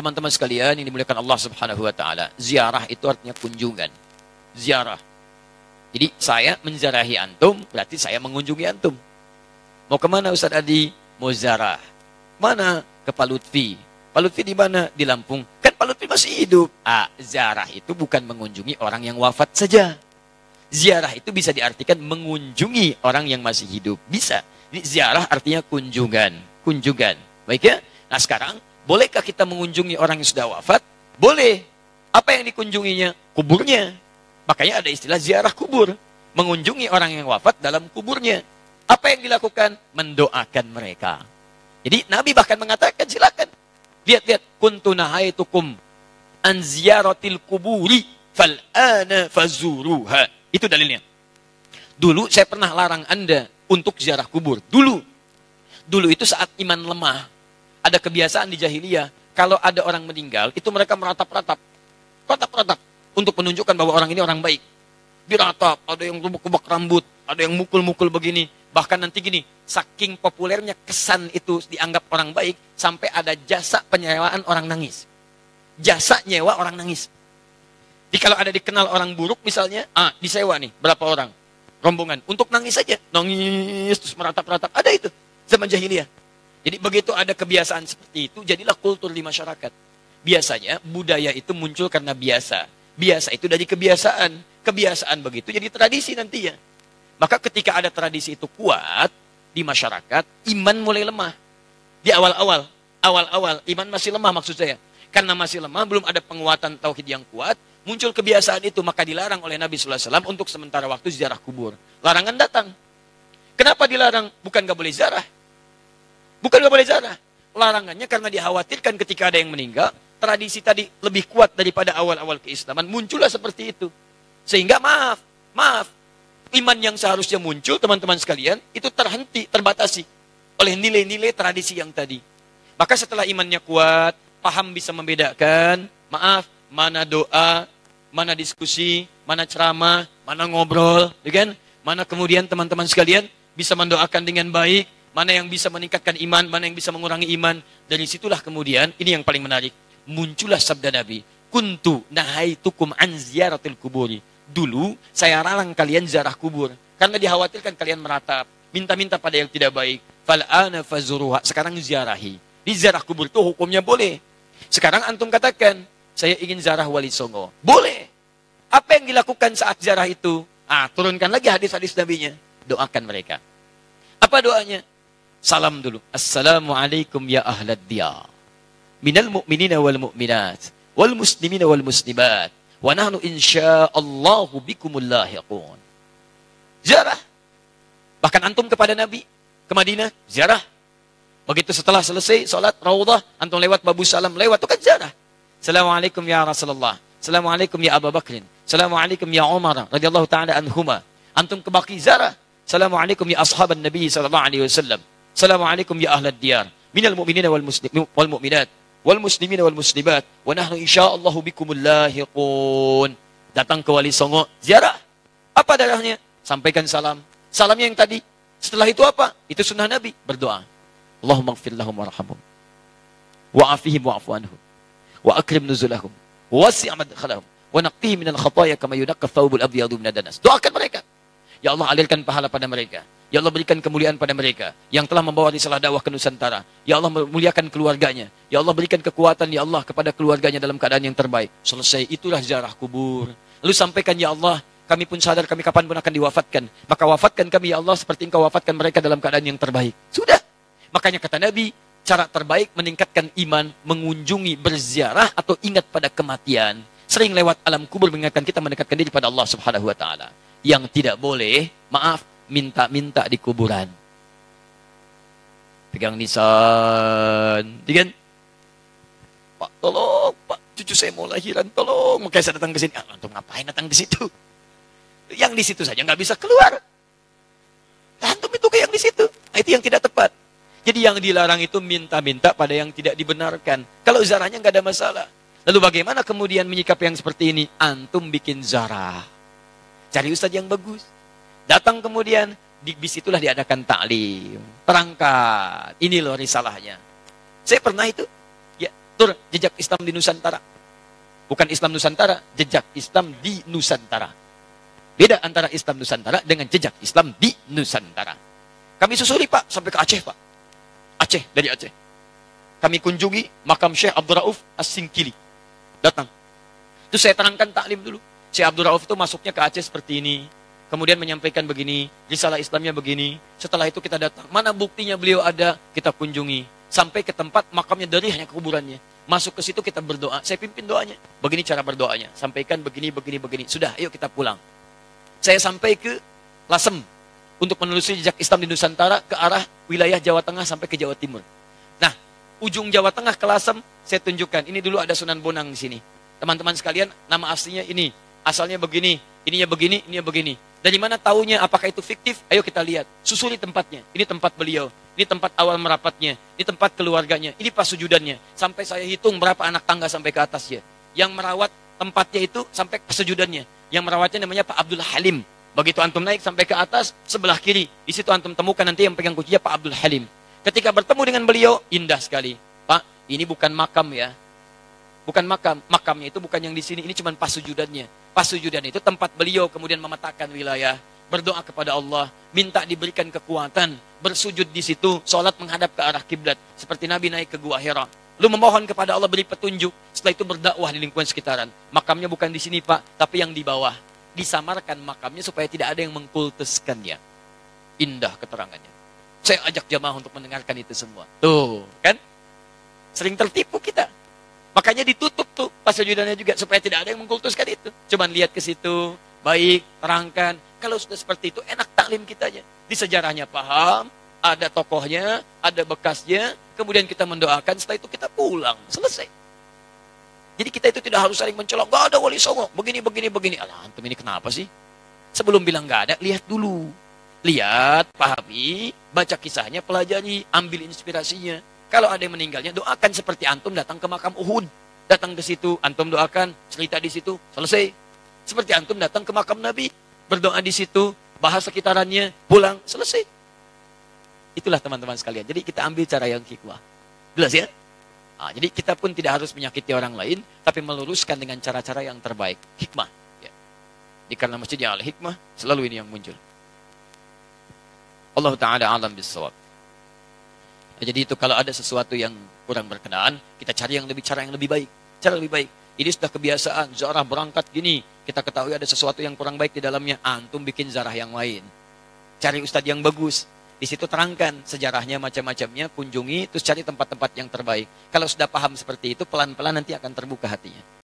teman-teman sekalian yang dimuliakan Allah Subhanahu wa taala, ziarah itu artinya kunjungan. Ziarah. Jadi saya menziarahi antum, berarti saya mengunjungi antum. Mau kemana Ustaz Adi? Mau ziarah. Mana? Ke Pak Lutfi. Pak Lutfi di mana? Di Lampung. Kan Pak Lutfi masih hidup. Ziarah itu bukan mengunjungi orang yang wafat saja. Ziarah itu bisa diartikan mengunjungi orang yang masih hidup. Bisa. Jadi ziarah artinya kunjungan. Kunjungan. Baik ya? Nah sekarang, bolehkah kita mengunjungi orang yang sudah wafat? Boleh. Apa yang dikunjunginya? Kuburnya. Makanya ada istilah ziarah kubur. Mengunjungi orang yang wafat dalam kuburnya. Apa yang dilakukan? Mendoakan mereka. Jadi Nabi bahkan mengatakan, silakan. Lihat-lihat. Kuntu nahaitukum an ziyaratil kuburi fal'ana fazuruha. Itu dalilnya. Dulu saya pernah larang Anda untuk ziarah kubur. Dulu. Dulu itu saat iman lemah. Ada kebiasaan di jahiliyah. Kalau ada orang meninggal, itu mereka meratap-ratap. Ratap-ratap. Untuk menunjukkan bahwa orang ini orang baik. Diratap. Ada yang rubuk-rubuk rambut. Ada yang mukul-mukul begini. Bahkan nanti gini. Saking populernya kesan itu dianggap orang baik. Sampai ada jasa penyewaan orang nangis. Jasa nyewa orang nangis. Jadi kalau ada dikenal orang buruk misalnya, disewa nih, berapa orang? Rombongan. Untuk nangis saja. Nangis, terus meratap-ratap. Ada itu. Zaman jahiliyah. Jadi begitu ada kebiasaan seperti itu, jadilah kultur di masyarakat. Biasanya budaya itu muncul karena biasa. Biasa itu dari kebiasaan. Kebiasaan begitu jadi tradisi nantinya. Maka ketika ada tradisi itu kuat di masyarakat, iman mulai lemah. Di awal-awal. Awal-awal, iman masih lemah maksud saya. Karena masih lemah, belum ada penguatan tauhid yang kuat, muncul kebiasaan itu, maka dilarang oleh Nabi SAW untuk sementara waktu ziarah kubur. Larangan datang. Kenapa dilarang? Bukan gak boleh ziarah. Bukan gak boleh ziarah. Larangannya karena dikhawatirkan ketika ada yang meninggal, tradisi tadi lebih kuat daripada awal-awal keislaman, muncullah seperti itu. Sehingga maaf, iman yang seharusnya muncul, teman-teman sekalian, itu terhenti, terbatasi oleh nilai-nilai tradisi yang tadi. Maka setelah imannya kuat, paham bisa membedakan, mana doa, mana diskusi, mana ceramah, mana ngobrol, kan? Mana kemudian teman-teman sekalian bisa mendoakan dengan baik, mana yang bisa meningkatkan iman, mana yang bisa mengurangi iman. Dari situlah kemudian, ini yang paling menarik, muncullah sabda Nabi, kuntu nahaitukum an ziyaratil kuburi. Dulu saya larang kalian ziarah kubur karena dikhawatirkan kalian meratap, minta-minta pada yang tidak baik. Fal'ana fazuruha. Sekarang ziarahi. Di ziarah kubur itu hukumnya boleh. Sekarang antum katakan, saya ingin ziarah Wali Songo. Boleh. Apa yang dilakukan saat ziarah itu? Turunkan lagi hadis-hadis Nabinya. Doakan mereka. Apa doanya? Salam dulu. Assalamualaikum ya ahlad diyar. Minal mu'minina wal mu'minat. Wal muslimina wal muslimat. Wa nahnu insya'allahu bikumul lahiqun. Ziarah. Bahkan antum kepada Nabi. Ke Madinah. Ziarah. Begitu setelah selesai sholat Raudhah, antum lewat Babu Salam, lewat itu kan ziarah. Assalamualaikum ya Rasulullah. Assalamualaikum ya Abu Bakrin. Assalamualaikum ya Umar radhiyallahu taala anhuma. Antum ke Baqi ziarah. Assalamualaikum ya ashaban Nabi sallallahu alaihi wasallam. Assalamualaikum ya ahlad diyar. Minal mu'minina wal mu'minat wal muslimina wal muslimat wa nahnu insyaallahu bikumul lahiqun. Datang ke Wali Songo, ziarah. Apa darahnya? Sampaikan salam. Salamnya yang tadi. Setelah itu apa? Itu sunnah Nabi, berdoa. Allahumma ighfir lahum warhamhum wa'afihim wa'fu anhum wa akrim nuzulahum wa wasi' madkhalahum wa naqqihim minal khataaya kama yunaqqa thawbul abyadu minad danas. Doakan mereka. Ya Allah, alirkan pahala pada mereka. Ya Allah, berikan kemuliaan pada mereka yang telah membawa risalah dakwah ke Nusantara. Ya Allah, muliakan keluarganya. Ya Allah, berikan kekuatan ya Allah kepada keluarganya dalam keadaan yang terbaik. Selesai, itulah ziarah kubur. Lalu sampaikan, ya Allah, kami pun sadar kami kapan pun akan diwafatkan. Maka wafatkan kami ya Allah seperti Engkau wafatkan mereka dalam keadaan yang terbaik. Sudah. Makanya kata Nabi, cara terbaik meningkatkan iman, mengunjungi, berziarah, atau ingat pada kematian. Sering lewat alam kubur mengingatkan kita mendekatkan diri pada Allah Subhanahu wa taala. Yang tidak boleh, maaf, minta-minta di kuburan. Pegang nisan, kan? Pak, tolong, Pak, cucu saya mau lahiran, tolong. Makanya saya datang ke sini. Antum ngapain datang di situ? Yang di situ saja nggak bisa keluar. Antum itu kayak yang di situ. Itu yang tidak tepat. Jadi yang dilarang itu minta-minta pada yang tidak dibenarkan. Kalau zarahnya nggak ada masalah. Lalu bagaimana kemudian menyikapi yang seperti ini? Antum bikin zarah. Cari ustadz yang bagus. Datang kemudian, di bis itulah diadakan taklim. Terangkat. Ini loh risalahnya. Saya pernah itu. Ya, Tur, jejak Islam di Nusantara. Bukan Islam Nusantara, jejak Islam di Nusantara. Beda antara Islam Nusantara dengan jejak Islam di Nusantara. Kami susuri Pak, sampai ke Aceh Pak. Aceh, dari Aceh. Kami kunjungi makam Syekh Abdul Rauf As-Singkili. Datang. Itu saya terangkan taklim dulu. Syekh Abdul Rauf itu masuknya ke Aceh seperti ini. Kemudian menyampaikan begini, risalah Islamnya begini. Setelah itu kita datang. Mana buktinya beliau ada? Kita kunjungi. Sampai ke tempat makamnya dari hanya kuburannya. Masuk ke situ kita berdoa. Saya pimpin doanya. Begini cara berdoanya. Sampaikan begini, begini, begini. Sudah, ayo kita pulang. Saya sampai ke Lasem. Untuk menelusuri jejak Islam di Nusantara ke arah wilayah Jawa Tengah sampai ke Jawa Timur. Nah, ujung Jawa Tengah ke Lasem, saya tunjukkan. Ini dulu ada Sunan Bonang di sini. Teman-teman sekalian, nama aslinya ini. Asalnya begini, ininya begini, ininya begini. Dari mana taunya apakah itu fiktif? Ayo kita lihat. Susuri tempatnya. Ini tempat beliau. Ini tempat awal merapatnya. Ini tempat keluarganya. Ini pas sujudannya. Sampai saya hitung berapa anak tangga sampai ke atasnya. Yang merawat tempatnya itu sampai ke sujudannya. Yang merawatnya namanya Pak Abdul Halim. Begitu antum naik sampai ke atas, sebelah kiri. Di situ antum temukan nanti yang pegang kuncinya Pak Abdul Halim. Ketika bertemu dengan beliau, indah sekali. Pak, ini bukan makam ya. Bukan makam. Makamnya itu bukan yang di sini. Ini cuma pas sujudannya. Pas sujudan itu tempat beliau kemudian memetakan wilayah. Berdoa kepada Allah. Minta diberikan kekuatan. Bersujud di situ. Sholat menghadap ke arah kiblat. Seperti Nabi naik ke Gua Hira. Lalu memohon kepada Allah beri petunjuk. Setelah itu berdakwah di lingkungan sekitaran. Makamnya bukan di sini Pak. Tapi yang di bawah. Disamarkan makamnya supaya tidak ada yang mengkultuskannya. Indah keterangannya. Saya ajak jamaah untuk mendengarkan itu semua. Tuh, kan? Sering tertipu kita. Makanya ditutup tuh pas sujudannya juga supaya tidak ada yang mengkultuskan itu. Cuman lihat ke situ, baik, terangkan. Kalau sudah seperti itu enak taklim kitanya. Di sejarahnya paham, ada tokohnya, ada bekasnya, kemudian kita mendoakan, setelah itu kita pulang, selesai. Jadi kita itu tidak harus saling mencolok, gak ada wali songo, begini, begini, begini. Alah, antum ini kenapa sih? Sebelum bilang gak ada, lihat dulu. Lihat, pahami, baca kisahnya, pelajari, ambil inspirasinya. Kalau ada yang meninggalnya, doakan seperti antum datang ke makam Uhud. Datang ke situ, antum doakan, cerita di situ, selesai. Seperti antum datang ke makam Nabi, berdoa di situ, bahas sekitarannya, pulang, selesai. Itulah teman-teman sekalian. Jadi kita ambil cara yang hikmah. Jelas ya? Nah, jadi kita pun tidak harus menyakiti orang lain, tapi meluruskan dengan cara-cara yang terbaik. Hikmah. Ya. Jadi karena masjidnya al-hikmah, selalu ini yang muncul. Allah Ta'ala alam bisawab. Jadi itu kalau ada sesuatu yang kurang berkenaan, kita cari cara yang lebih baik. Cara lebih baik. Ini sudah kebiasaan, zarah berangkat gini. Kita ketahui ada sesuatu yang kurang baik di dalamnya. Antum bikin zarah yang lain. Cari ustadz yang bagus. Di situ terangkan sejarahnya macam-macamnya, kunjungi, terus cari tempat-tempat yang terbaik. Kalau sudah paham seperti itu, pelan-pelan nanti akan terbuka hatinya.